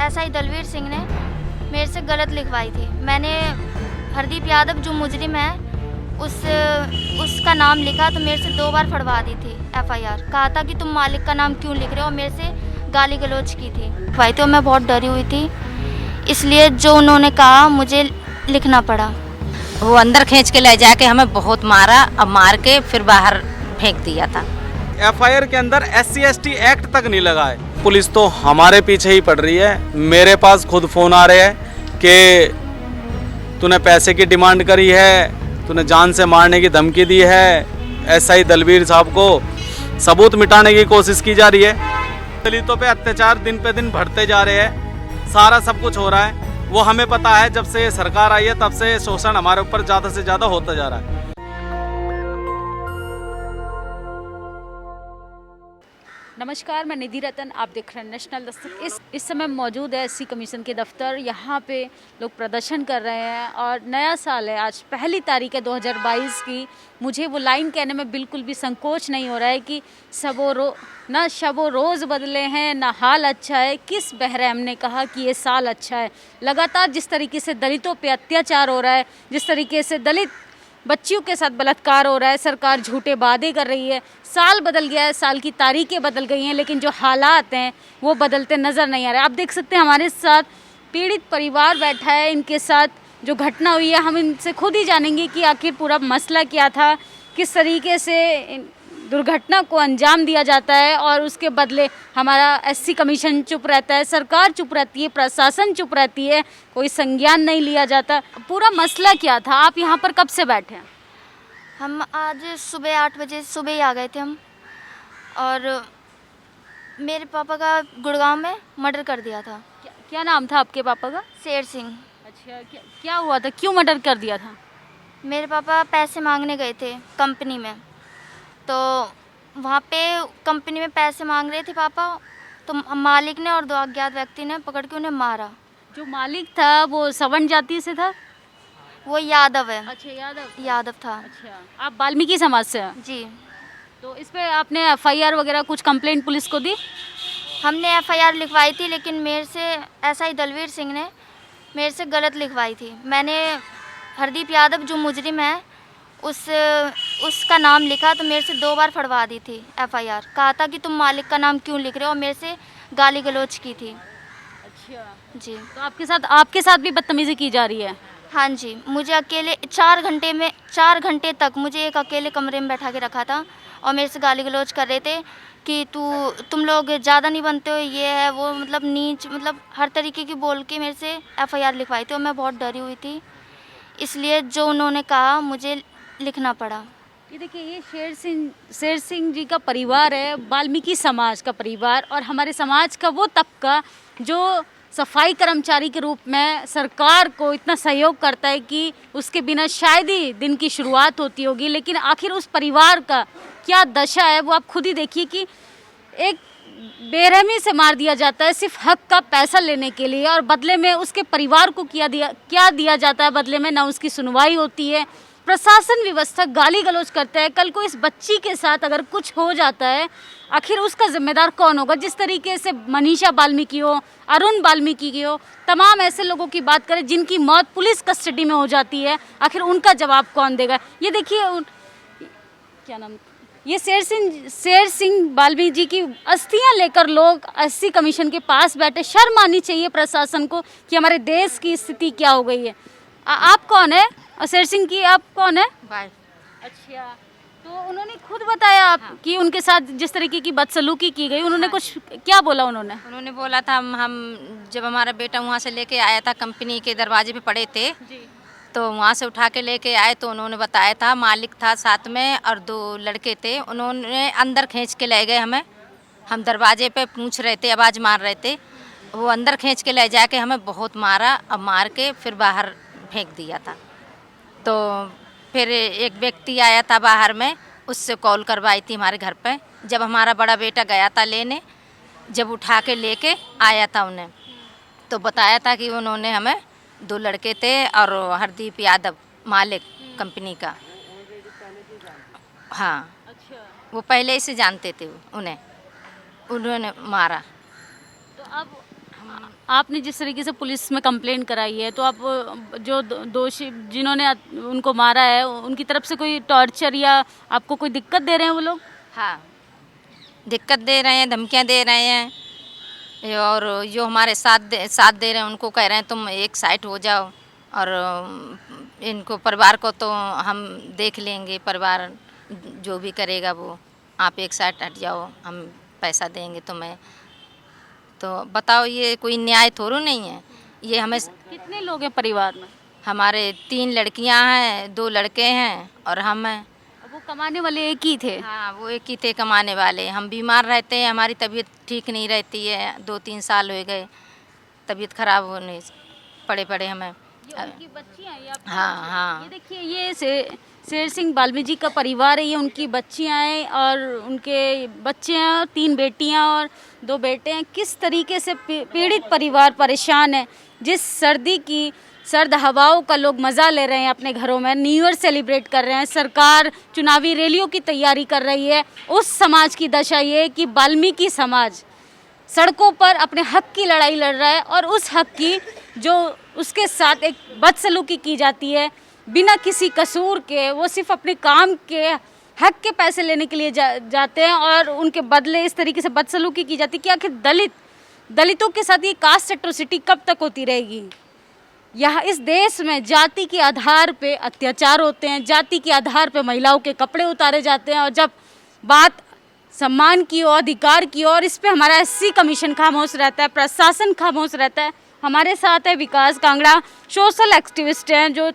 SI Dalvir Singh ने मेरे से गलत लिखवाई थी। मैंने हरदीप यादव जो मुजरिम है उसका नाम लिखा तो मेरे से 2 बार फड़वा दी थी एफआईआर। कहा था कि तुम मालिक का नाम क्यों लिख रहे हो, मेरे से गाली गलौज की थी भाई। तो मैं बहुत डरी हुई थी, इसलिए जो उन्होंने कहा मुझे लिखना पड़ा। वो अंदर खींच के ले जाके हमें बहुत मारा, अब मार के फिर बाहर फेंक दिया था। एफआईआर के अंदर SC/ST एक्ट तक नहीं लगा है। पुलिस तो हमारे पीछे ही पड़ रही है। मेरे पास खुद फ़ोन आ रहे हैं कि तूने पैसे की डिमांड करी है, तूने जान से मारने की धमकी दी है। एसआई दलवीर साहब को सबूत मिटाने की कोशिश की जा रही है। दलितों पे अत्याचार दिन पे दिन बढ़ते जा रहे हैं। सारा सब कुछ हो रहा है, वो हमें पता है। जब से ये सरकार आई है तब से शोषण हमारे ऊपर ज़्यादा से ज़्यादा होता जा रहा है। नमस्कार, मैं निधि रतन, आप देख रहे हैं नेशनल दस्तक। इस समय मौजूद है एससी कमीशन के दफ्तर। यहाँ पे लोग प्रदर्शन कर रहे हैं और नया साल है, आज पहली तारीख है 2022 की। मुझे वो लाइन कहने में बिल्कुल भी संकोच नहीं हो रहा है कि ना शबो रोज़ बदले हैं ना हाल अच्छा है। किस बहरहम ने कहा कि ये साल अच्छा है। लगातार जिस तरीके से दलितों पे अत्याचार हो रहा है, जिस तरीके से दलित बच्चियों के साथ बलात्कार हो रहा है, सरकार झूठे वादे कर रही है। साल बदल गया है, साल की तारीखें बदल गई हैं, लेकिन जो हालात हैं वो बदलते नज़र नहीं आ रहे। आप देख सकते हैं हमारे साथ पीड़ित परिवार बैठा है। इनके साथ जो घटना हुई है हम इनसे खुद ही जानेंगे कि आखिर पूरा मसला क्या था, किस तरीके से दुर्घटना को अंजाम दिया जाता है और उसके बदले हमारा एससी कमीशन चुप रहता है, सरकार चुप रहती है, प्रशासन चुप रहती है, कोई संज्ञान नहीं लिया जाता। पूरा मसला क्या था? आप यहाँ पर कब से बैठे हैं? हम आज सुबह 8 बजे सुबह ही आ गए थे हम। और मेरे पापा का गुड़गांव में मर्डर कर दिया था। क्या नाम था आपके पापा का? शेर सिंह। अच्छा, क्या हुआ था? क्यों मर्डर कर दिया था? मेरे पापा पैसे मांगने गए थे कंपनी में, तो वहाँ पे कंपनी में पैसे मांग रहे थे पापा, तो मालिक ने और 2 अज्ञात व्यक्ति ने पकड़ के उन्हें मारा। जो मालिक था वो सवर्ण जाति से था? वो यादव है। अच्छा, यादव था। अच्छा, आप वाल्मीकि समाज से हैं? जी। तो इस पे आपने एफआईआर वगैरह कुछ कंप्लेंट पुलिस को दी? हमने एफआईआर लिखवाई थी, लेकिन मेरे से एसआई दलवीर सिंह ने मेरे से गलत लिखवाई थी। मैंने हरदीप यादव जो मुजरिम है उसका नाम लिखा तो मेरे से 2 बार फड़वा दी थी एफआईआर। कहा था कि तुम मालिक का नाम क्यों लिख रहे हो, और मेरे से गाली गलौज की थी। अच्छा जी। तो आपके साथ भी बदतमीजी की जा रही है? हाँ जी, मुझे अकेले 4 घंटे तक मुझे एक अकेले कमरे में बैठा के रखा था और मेरे से गाली गलौज कर रहे थे कि तुम लोग ज़्यादा नहीं बनते हो, ये है वो, मतलब नीच, मतलब हर तरीके की बोल के मेरे से एफआईआर लिखवाई थी। और मैं बहुत डरी हुई थी, इसलिए जो उन्होंने कहा मुझे लिखना पड़ा। ये देखिए, ये शेर सिंह जी का परिवार है, वाल्मीकि समाज का परिवार, और हमारे समाज का वो तबका जो सफाई कर्मचारी के रूप में सरकार को इतना सहयोग करता है कि उसके बिना शायद ही दिन की शुरुआत होती होगी। लेकिन आखिर उस परिवार का क्या दशा है वो आप खुद ही देखिए कि एक बेरहमी से मार दिया जाता है सिर्फ हक का पैसा लेने के लिए, और बदले में उसके परिवार को क्या दिया जाता है बदले में? ना उसकी सुनवाई होती है, प्रशासन व्यवस्था गाली गलौज करता है। कल को इस बच्ची के साथ अगर कुछ हो जाता है, आखिर उसका जिम्मेदार कौन होगा? जिस तरीके से मनीषा वाल्मीकि हो, अरुण वाल्मीकि की हो, तमाम ऐसे लोगों की बात करें जिनकी मौत पुलिस कस्टडी में हो जाती है, आखिर उनका जवाब कौन देगा? ये देखिए, क्या नाम, ये शेर सिंह वाल्मीकि जी की अस्थियां लेकर लोग एससी कमीशन के पास बैठे। शर्म आनी चाहिए प्रशासन को कि हमारे देश की स्थिति क्या हो गई है। आप कौन है? शेर सिंह की आप कौन है? भाई। अच्छा, तो उन्होंने खुद बताया आप कि उनके साथ जिस तरीके की बदसलूकी की गई, उन्होंने कुछ क्या बोला? उन्होंने बोला था, हम जब हमारा बेटा वहाँ से लेके आया था, कंपनी के दरवाजे पे पड़े थे जी। तो वहाँ से उठा के लेके आए तो उन्होंने बताया था, मालिक था साथ में और 2 लड़के थे। उन्होंने अंदर खींच के ले गए हमें। हम दरवाजे पे पूछ रहे थे, आवाज़ मार रहे थे, वो अंदर खींच के ले जाके हमें बहुत मारा, अब मार के फिर बाहर फेंक दिया था। तो फिर एक व्यक्ति आया था बाहर में, उससे कॉल करवाई थी हमारे घर पे। जब हमारा बड़ा बेटा गया था लेने, जब उठा के लेके आया था उन्हें, तो बताया था कि उन्होंने हमें 2 लड़के थे और हरदीप यादव मालिक कंपनी का। हाँ, अच्छा, वो पहले ही से जानते थे उन्हें, उन्होंने मारा। तो अब आपने जिस तरीके से पुलिस में कंप्लेंट कराई है, तो आप जो दोषी जिन्होंने उनको मारा है उनकी तरफ से कोई टॉर्चर या आपको कोई दिक्कत दे रहे हैं वो लोग? हाँ, दिक्कत दे रहे हैं, धमकियाँ दे रहे हैं, और जो हमारे साथ दे रहे हैं उनको कह रहे हैं तुम एक साइड हो जाओ, और इनको परिवार को तो हम देख लेंगे, परिवार जो भी करेगा वो, आप एक साइड हट जाओ, हम पैसा देंगे तुम्हें। तो बताओ, ये कोई न्याय थोड़ा नहीं है। ये हमें, कितने लोग हैं परिवार में? हमारे 3 लड़कियां हैं, 2 लड़के हैं और हम हैं। अब वो कमाने वाले एक ही थे? हाँ, वो एक ही थे कमाने वाले। हम बीमार रहते हैं, हमारी तबीयत ठीक नहीं रहती है, 2-3 साल हो गए तबीयत खराब होने पड़े हमें। ये उनकी बच्चियां हैं? हाँ हाँ। ये देखिए, ये शेर सिंह बाल्मी जी का परिवार है, ये उनकी बच्चियां हैं और उनके बच्चे हैं, 3 बेटियां और 2 बेटे हैं। किस तरीके से पीड़ित परिवार परेशान है। जिस सर्द हवाओं का लोग मज़ा ले रहे हैं अपने घरों में, न्यू ईयर सेलिब्रेट कर रहे हैं, सरकार चुनावी रैलियों की तैयारी कर रही है, उस समाज की दशा ये है कि वाल्मीकि समाज सड़कों पर अपने हक की लड़ाई लड़ रहा है, और उस हक की जो उसके साथ एक बदसलूकी की जाती है बिना किसी कसूर के। वो सिर्फ अपने काम के हक के पैसे लेने के लिए जाते हैं और उनके बदले इस तरीके से बदसलूकी की जाती है कि आखिर दलितों के साथ ये कास्ट एट्रोसिटी कब तक होती रहेगी। यहाँ इस देश में जाति के आधार पे अत्याचार होते हैं, जाति के आधार पे महिलाओं के कपड़े उतारे जाते हैं, और जब बात सम्मान की और अधिकार की और इस पे हमारा SC कमीशन खामोश रहता है, प्रशासन खामोश रहता है। हमारे साथ है विकास कांगड़ा, सोशल एक्टिविस्ट हैं, जो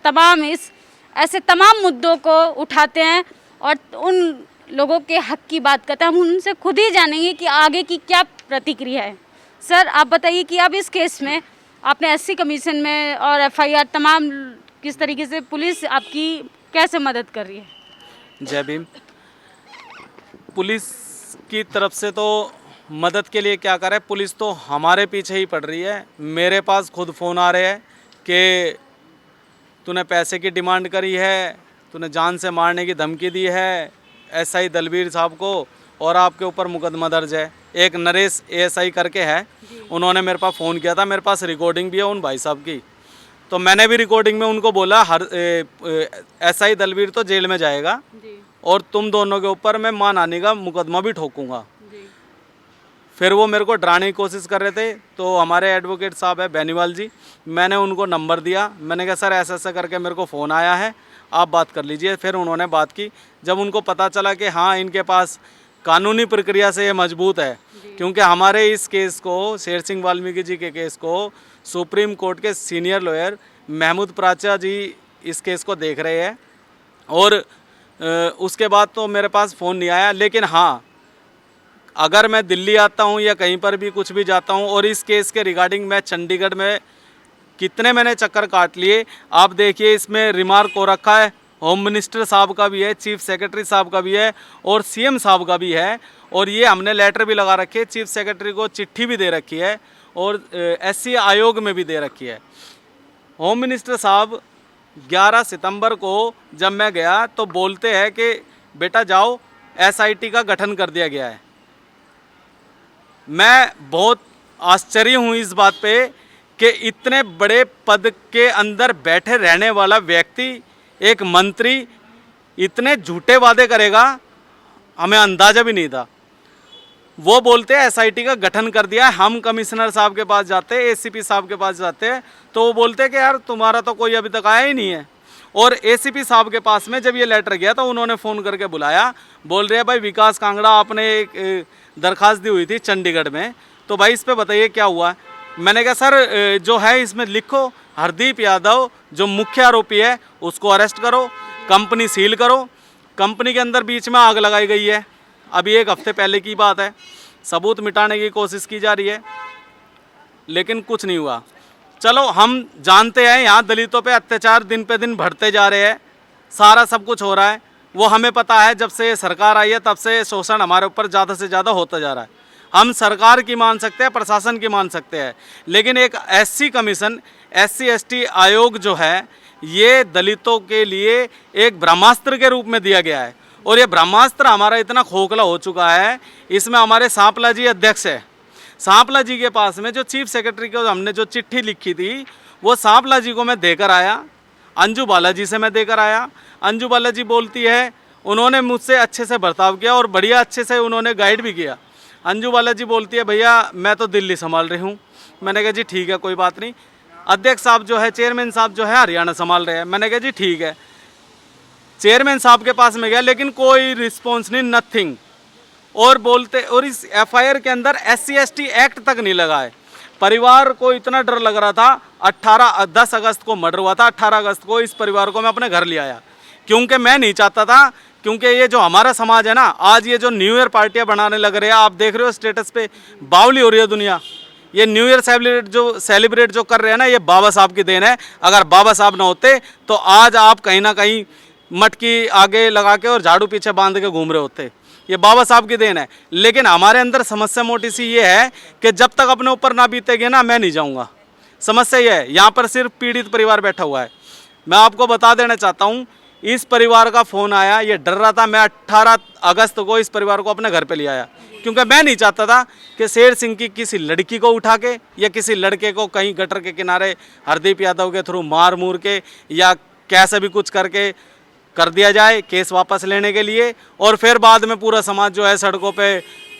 ऐसे तमाम मुद्दों को उठाते हैं और उन लोगों के हक की बात करते हैं। हम उनसे खुद ही जानेंगे कि आगे की क्या प्रतिक्रिया है। सर, आप बताइए कि अब इस केस में आपने SC कमीशन में और FIR तमाम, किस तरीके से पुलिस आपकी कैसे मदद कर रही है? जय भीम। पुलिस की तरफ से तो मदद के लिए क्या करे, पुलिस तो हमारे पीछे ही पड़ रही है। मेरे पास खुद फ़ोन आ रहे हैं कि तूने पैसे की डिमांड करी है, तूने जान से मारने की धमकी दी है SI दलबीर साहब को, और आपके ऊपर मुकदमा दर्ज है। एक नरेश ASI करके है, उन्होंने मेरे पास फ़ोन किया था, मेरे पास रिकॉर्डिंग भी है उन भाई साहब की। तो मैंने भी रिकॉर्डिंग में उनको बोला SI दलबीर तो जेल में जाएगा और तुम दोनों के ऊपर मैं मानहानि का मुकदमा भी ठोकूंगा। फिर वो मेरे को डराने की कोशिश कर रहे थे। तो हमारे एडवोकेट साहब है बेनीवाल जी, मैंने उनको नंबर दिया, मैंने कहा सर ऐसा करके मेरे को फ़ोन आया है, आप बात कर लीजिए। फिर उन्होंने बात की। जब उनको पता चला कि हाँ इनके पास कानूनी प्रक्रिया से ये मजबूत है, क्योंकि हमारे इस केस को, शेर सिंह वाल्मीकि जी के केस को सुप्रीम कोर्ट के सीनियर लॉयर महमूद प्राचा जी इस केस को देख रहे हैं, और उसके बाद तो मेरे पास फ़ोन नहीं आया। लेकिन हाँ, अगर मैं दिल्ली आता हूँ या कहीं पर भी कुछ भी जाता हूँ और इस केस के रिगार्डिंग मैं चंडीगढ़ में कितने मैंने चक्कर काट लिए, आप देखिए इसमें रिमार्क हो रखा है, होम मिनिस्टर साहब का भी है, चीफ सेक्रेटरी साहब का भी है और CM साहब का भी है, और ये हमने लेटर भी लगा रखी है, चीफ सेक्रेटरी को चिट्ठी भी दे रखी है और SC आयोग में भी दे रखी है। होम मिनिस्टर साहब 11 सितंबर को जब मैं गया तो बोलते हैं कि बेटा जाओ, SIT का गठन कर दिया गया है। मैं बहुत आश्चर्य हूँ इस बात पे कि इतने बड़े पद के अंदर बैठे रहने वाला व्यक्ति, एक मंत्री, इतने झूठे वादे करेगा, हमें अंदाज़ा भी नहीं था। वो बोलते हैं SIT का गठन कर दिया है। हम कमिश्नर साहब के पास जाते हैं, ACP साहब के पास जाते हैं, तो वो बोलते हैं कि यार तुम्हारा तो कोई अभी तक आया ही नहीं है। और ACP साहब के पास में जब ये लेटर गया तो उन्होंने फ़ोन करके बुलाया, बोल रहे हैं भाई विकास कांगड़ा आपने एक दरख्वास्त दी हुई थी चंडीगढ़ में, तो भाई इस पर बताइए क्या हुआ। मैंने कहा सर जो है इसमें लिखो, हरदीप यादव जो मुख्य आरोपी है उसको अरेस्ट करो, कंपनी सील करो। कंपनी के अंदर बीच में आग लगाई गई है, अभी 1 हफ्ते पहले की बात है। सबूत मिटाने की कोशिश की जा रही है लेकिन कुछ नहीं हुआ। चलो हम जानते हैं यहाँ दलितों पे अत्याचार दिन पे दिन बढ़ते जा रहे हैं, सारा सब कुछ हो रहा है, वो हमें पता है। जब से सरकार आई है तब से शोषण हमारे ऊपर ज़्यादा से ज़्यादा होता जा रहा है। हम सरकार की मान सकते हैं, प्रशासन की मान सकते हैं, लेकिन एक SC कमीशन, SC ST आयोग जो है, ये दलितों के लिए एक ब्रह्मास्त्र के रूप में दिया गया है। और ये ब्रह्मास्त्र हमारा इतना खोखला हो चुका है, इसमें हमारे सांपला जी अध्यक्ष है। सांपला जी के पास में जो चीफ सेक्रेटरी को हमने जो चिट्ठी लिखी थी वो सांपला जी को मैं देकर आया, अंजू बालाजी से मैं देकर आया। अंजू बालाजी बोलती है उन्होंने मुझसे अच्छे से बर्ताव किया और बढ़िया अच्छे से उन्होंने गाइड भी किया। अंजू बालाजी बोलती है भैया मैं तो दिल्ली संभाल रही हूँ। मैंने कहा जी ठीक है कोई बात नहीं। अध्यक्ष साहब जो है, चेयरमैन साहब जो है हरियाणा संभाल रहे हैं। मैंने कहा जी ठीक है। चेयरमैन साहब के पास में गया लेकिन कोई रिस्पॉन्स नहीं, नथिंग। और बोलते, और इस एफआईआर के अंदर SC/ST एक्ट तक नहीं लगा है। परिवार को इतना डर लग रहा था। 10 अगस्त को मर्डर हुआ था, 18 अगस्त को इस परिवार को मैं अपने घर ले आया, क्योंकि मैं नहीं चाहता था, क्योंकि ये जो हमारा समाज है ना, आज ये जो न्यू ईयर पार्टियां बनाने लग रहे हैं, आप देख रहे हो स्टेटस पे बावली हो रही है दुनिया। ये न्यू ईयर सेलिब्रेट जो कर रहे हैं ना, ये बाबा साहब की देन है। अगर बाबा साहब ना होते तो आज आप कहीं ना कहीं मटकी आगे लगा के और झाड़ू पीछे बांध के घूम रहे होते। ये बाबा साहब की देन है। लेकिन हमारे अंदर समस्या मोटी सी ये है कि जब तक अपने ऊपर ना बीतेगे ना, मैं नहीं जाऊंगा। समस्या ये है, यहाँ पर सिर्फ पीड़ित परिवार बैठा हुआ है। मैं आपको बता देना चाहता हूँ, इस परिवार का फ़ोन आया, ये डर रहा था। मैं 18 अगस्त को इस परिवार को अपने घर पे ले आया, क्योंकि मैं नहीं चाहता था कि शेर सिंह की किसी लड़की को उठा के या किसी लड़के को कहीं गटर के किनारे हरदीप यादव के थ्रू मार मूर के या कैसे भी कुछ करके कर दिया जाए केस वापस लेने के लिए, और फिर बाद में पूरा समाज जो है सड़कों पे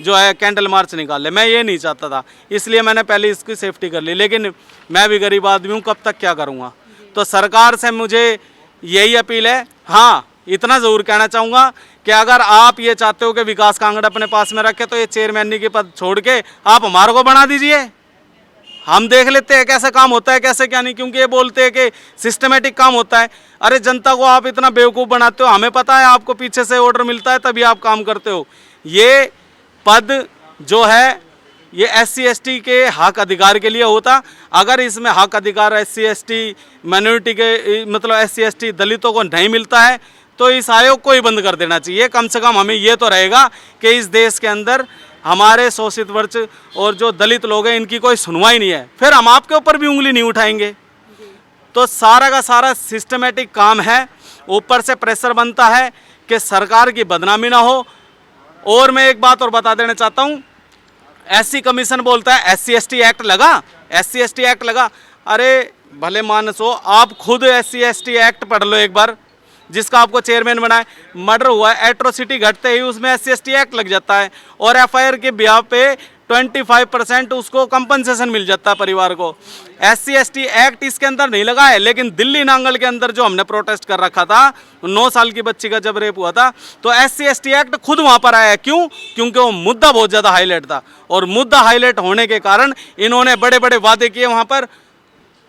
जो है कैंडल मार्च निकाल ले। मैं ये नहीं चाहता था, इसलिए मैंने पहले इसकी सेफ्टी कर ली। लेकिन मैं भी गरीब आदमी हूँ, कब तक क्या करूँगा। तो सरकार से मुझे यही अपील है। हाँ, इतना ज़रूर कहना चाहूँगा कि अगर आप ये चाहते हो कि विकास कांगड़ अपने पास में रखे, तो ये चेयरमैन की पद छोड़ के आप हमारे को बना दीजिए। हम देख लेते हैं कैसे काम होता है, कैसे क्या नहीं, क्योंकि ये बोलते हैं कि सिस्टमेटिक काम होता है। अरे जनता को आप इतना बेवकूफ़ बनाते हो, हमें पता है आपको पीछे से ऑर्डर मिलता है तभी आप काम करते हो। ये पद जो है ये SC/ST के हक अधिकार के लिए होता। अगर इसमें हक अधिकार SC/ST माइनॉरिटी के मतलब SC/ST दलितों को नहीं मिलता है तो इस आयोग को ही बंद कर देना चाहिए। कम से कम हमें ये तो रहेगा कि इस देश के अंदर हमारे शोषित वर्ग और जो दलित लोग हैं इनकी कोई सुनवाई नहीं है, फिर हम आपके ऊपर भी उंगली नहीं उठाएंगे। तो सारा का सारा सिस्टमेटिक काम है। ऊपर से प्रेशर बनता है कि सरकार की बदनामी ना हो। और मैं एक बात और बता देना चाहता हूँ, SC कमीशन बोलता है SC/ST एक्ट लगा, SC/ST एक्ट लगा। अरे भले मानस हो, आप खुद SC/ST एक्ट पढ़ लो एक बार, जिसका आपको चेयरमैन बनाए। मर्डर हुआ है, एट्रोसिटी घटते ही उसमें SC/ST एक्ट लग जाता है, और FIR के ब्याह पे 25% उसको कंपनसेशन मिल जाता है परिवार को। SC/ST एक्ट इसके अंदर नहीं लगा है। लेकिन दिल्ली नांगल के अंदर जो हमने प्रोटेस्ट कर रखा था, 9 साल की बच्ची का जब रेप हुआ था, तो SC/ST एक्ट खुद वहाँ पर आया। क्यों? क्योंकि वो मुद्दा बहुत ज़्यादा हाईलाइट था, और मुद्दा हाईलाइट होने के कारण इन्होंने बड़े बड़े वादे किए वहाँ पर।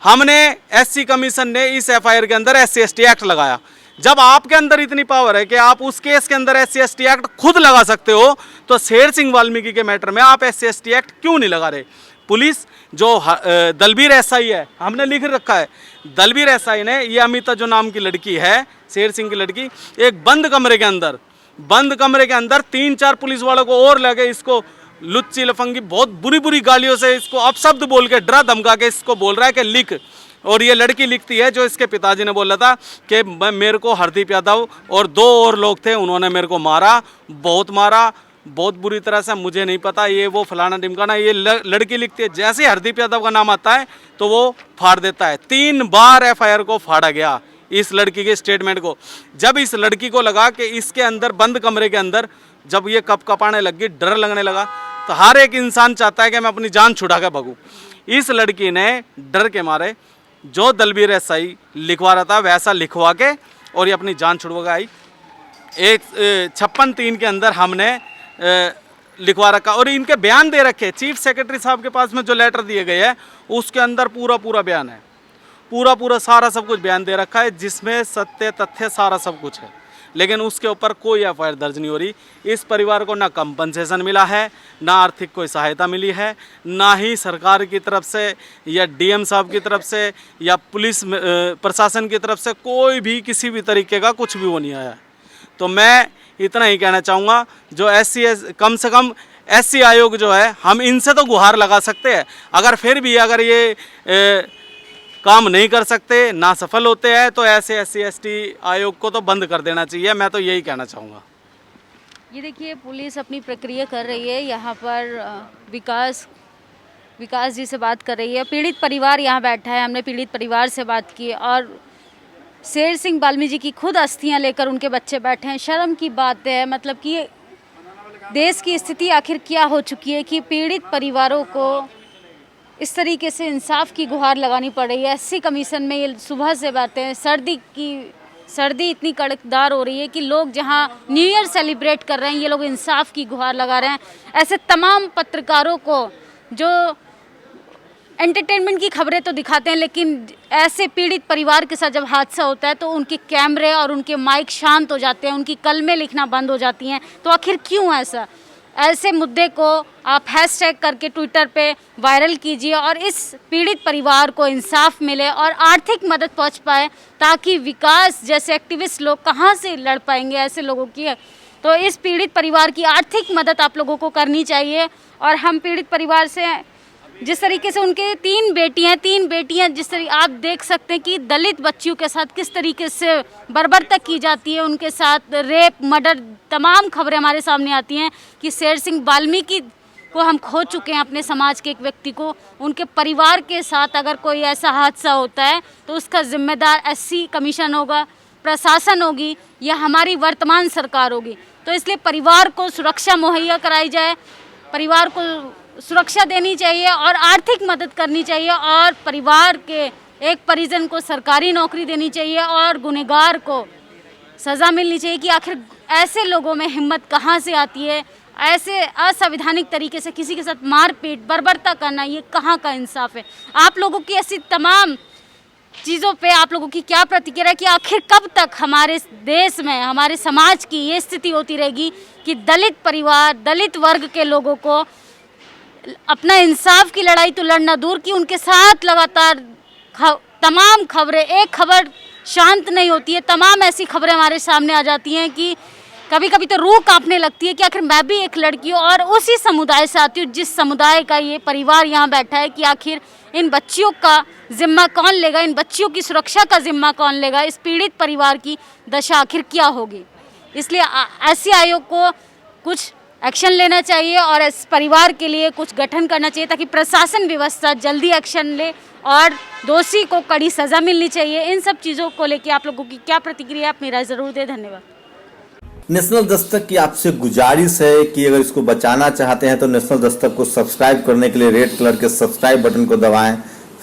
हमने SC कमीशन ने इस FIR के अंदर SC/ST एक्ट लगाया। जब आपके अंदर इतनी पावर है कि आप उस केस के अंदर SC/ST एक्ट खुद लगा सकते हो, तो शेर सिंह वाल्मीकि के मैटर में आप SC/ST एक्ट क्यों नहीं लगा रहे? पुलिस जो दलबीर SI है, हमने लिख रखा है, दलबीर SI ने, ये अमिता जो नाम की लड़की है, शेर सिंह की लड़की, एक बंद कमरे के अंदर 3-4 पुलिस वालों को और लगे, इसको लुच्ची लफंगी बहुत बुरी बुरी गालियों से इसको अपशब्द बोल के डरा धमका के इसको बोल रहा है कि लिख। और ये लड़की लिखती है जो इसके पिताजी ने बोला था कि मेरे को हरदीप यादव और 2 और लोग थे, उन्होंने मेरे को मारा, बहुत बुरी तरह से, मुझे नहीं पता ये वो फलाना ढिमकाना। ये लड़की लिखती है। जैसे हरदीप यादव का नाम आता है तो वो फाड़ देता है। 3 बार FIR को फाड़ा गया इस लड़की के स्टेटमेंट को। जब इस लड़की को लगा कि इसके अंदर बंद कमरे के अंदर जब ये कपकपाने लगी, डर लगने लगा, तो हर एक इंसान चाहता है कि मैं अपनी जान छुड़ा के भागूं। इस लड़की ने डर के मारे जो दलबीर SI लिखवा रहा था वैसा लिखवा के और ये अपनी जान छुड़वा के आई। 56-3 के अंदर हमने लिखवा रखा, और इनके बयान दे रखे। चीफ सेक्रेटरी साहब के पास में जो लेटर दिए गए हैं उसके अंदर पूरा बयान है, पूरा सारा सब कुछ बयान दे रखा है, जिसमें सत्य तथ्य सारा सब कुछ है। लेकिन उसके ऊपर कोई FIR दर्ज नहीं हो रही। इस परिवार को ना कंपनसेशन मिला है, ना आर्थिक कोई सहायता मिली है, ना ही सरकार की तरफ से या DM साहब की तरफ से या पुलिस प्रशासन की तरफ से कोई भी किसी भी तरीके का कुछ भी वो नहीं आया। तो मैं इतना ही कहना चाहूँगा, जो कम से कम SC आयोग जो है, हम इनसे तो गुहार लगा सकते हैं। अगर फिर भी अगर ये काम नहीं कर सकते, ना सफल होते हैं, तो ऐसे SC/ST आयोग को तो बंद कर देना चाहिए। मैं तो यही कहना चाहूँगा। ये देखिए, पुलिस अपनी प्रक्रिया कर रही है। यहाँ पर विकास विकास जी से बात कर रही है। पीड़ित परिवार यहाँ बैठा है, हमने पीड़ित परिवार से बात की और शेर सिंह बाल्मी जी की खुद अस्थियाँ लेकर उनके बच्चे बैठे हैं। शर्म की बात है, मतलब कि देश की स्थिति आखिर क्या हो चुकी है कि पीड़ित परिवारों को इस तरीके से इंसाफ की गुहार लगानी पड़ रही है। एससी कमीशन में ये सुबह से बैठते हैं, सर्दी इतनी कड़कदार हो रही है कि लोग जहां न्यू ईयर सेलिब्रेट कर रहे हैं, ये लोग इंसाफ की गुहार लगा रहे हैं। ऐसे तमाम पत्रकारों को जो एंटरटेनमेंट की खबरें तो दिखाते हैं, लेकिन ऐसे पीड़ित परिवार के साथ जब हादसा होता है तो उनके कैमरे और उनके माइक शांत हो जाते हैं, उनकी कलमें लिखना बंद हो जाती हैं। तो आखिर क्यों ऐसा? ऐसे मुद्दे को आप हैशटैग करके ट्विटर पे वायरल कीजिए और इस पीड़ित परिवार को इंसाफ मिले और आर्थिक मदद पहुंच पाए, ताकि विकास जैसे एक्टिविस्ट लोग कहां से लड़ पाएंगे ऐसे लोगों की। तो इस पीड़ित परिवार की आर्थिक मदद आप लोगों को करनी चाहिए। और हम पीड़ित परिवार से जिस तरीके से उनके तीन बेटियां जिस तरीके आप देख सकते हैं कि दलित बच्चियों के साथ किस तरीके से बर्बरता की जाती है, उनके साथ रेप, मर्डर, तमाम खबरें हमारे सामने आती हैं कि शेर सिंह बाल्मीकि को हम खो चुके हैं, अपने समाज के एक व्यक्ति को। उनके परिवार के साथ अगर कोई ऐसा हादसा होता है तो उसका जिम्मेदार एससी कमीशन होगा, प्रशासन होगी या हमारी वर्तमान सरकार होगी। तो इसलिए परिवार को सुरक्षा मुहैया कराई जाए, परिवार को सुरक्षा देनी चाहिए और आर्थिक मदद करनी चाहिए और परिवार के एक परिजन को सरकारी नौकरी देनी चाहिए और गुनहगार को सज़ा मिलनी चाहिए। कि आखिर ऐसे लोगों में हिम्मत कहाँ से आती है? ऐसे असंवैधानिक तरीके से किसी के साथ मारपीट, बर्बरता करना, ये कहाँ का इंसाफ है? आप लोगों की ऐसी तमाम चीज़ों पे आप लोगों की क्या प्रतिक्रिया है कि आखिर कब तक हमारे देश में, हमारे समाज की ये स्थिति होती रहेगी कि दलित परिवार, दलित वर्ग के लोगों को अपना इंसाफ की लड़ाई तो लड़ना दूर की, उनके साथ लगातार तमाम खबरें, एक खबर शांत नहीं होती है, तमाम ऐसी खबरें हमारे सामने आ जाती हैं कि कभी कभी तो रूह कांपने लगती है कि आखिर मैं भी एक लड़की हूँ और उसी समुदाय से आती हूँ जिस समुदाय का ये परिवार यहाँ बैठा है। कि आखिर इन बच्चियों का जिम्मा कौन लेगा, इन बच्चियों की सुरक्षा का जिम्मा कौन लेगा, इस पीड़ित परिवार की दशा आखिर क्या होगी? इसलिए ऐसी आयोग को कुछ एक्शन लेना चाहिए और इस परिवार के लिए कुछ गठन करना चाहिए ताकि प्रशासन व्यवस्था जल्दी एक्शन ले और दोषी को कड़ी सज़ा मिलनी चाहिए। इन सब चीज़ों को लेकर आप लोगों की क्या प्रतिक्रिया, आप मेरा ज़रूर दें। धन्यवाद। नेशनल दस्तक की आपसे गुजारिश है कि अगर इसको बचाना चाहते हैं तो नेशनल दस्तक को सब्सक्राइब करने के लिए रेड कलर के सब्सक्राइब बटन को दबाएं,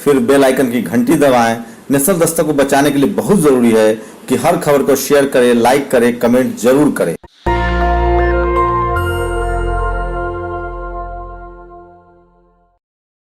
फिर बेल आइकन की घंटी दबाएं। नेशनल दस्तक को बचाने के लिए बहुत ज़रूरी है कि हर खबर को शेयर करें, लाइक करें, कमेंट जरूर करें।